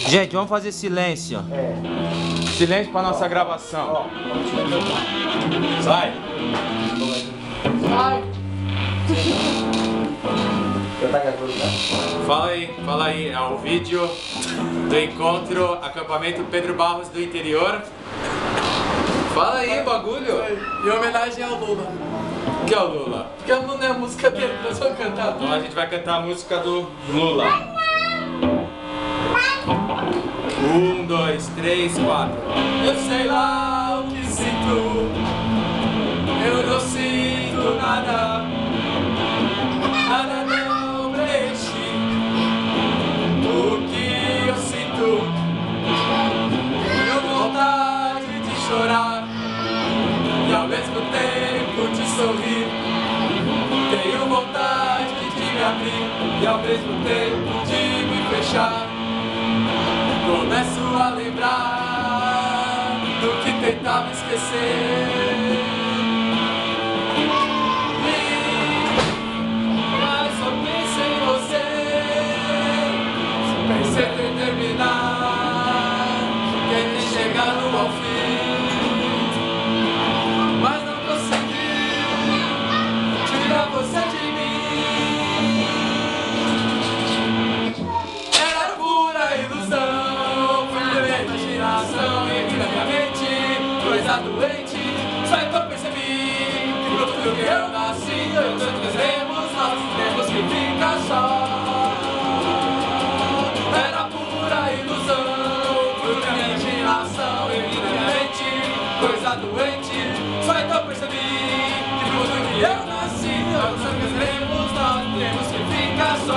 Gente, vamos fazer silêncio. Silêncio pra nossa gravação. Sai. Fala aí, é o vídeo do encontro acampamento Pedro Barros do interior. Fala aí o bagulho. Em homenagem ao Lula. O que é o Lula? Porque não é a música dele, nós vamos cantar. Então a gente vai cantar a música do Lula. 1, 2, 3, 4. Eu sei lá o que sinto, eu não sinto nada, nada não preenche o que eu sinto. Tenho vontade de chorar e ao mesmo tempo de sorrir. Tenho vontade de me abrir e ao mesmo tempo de me fechar. Começo a lembrar do que tentava esquecer. Mas só penso em você. Só pensei em terminar, tentei chegar no ao fim, mas não consegui tirar você de mim. Era pura ilusão, e na minha mente, coisa doente. Só então percebi que pro futuro que eu nasci, eu tanto queremos, nós temos que ficar só. Era pura ilusão, foi na minha imaginação e na minha mente, coisa doente. Só então percebi que pro futuro que eu nasci, eu tanto queremos, nós temos que ficar só.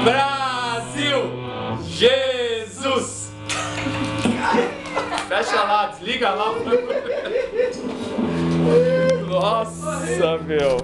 Brasil! Jesus! Fecha lá, desliga lá. Nossa, meu.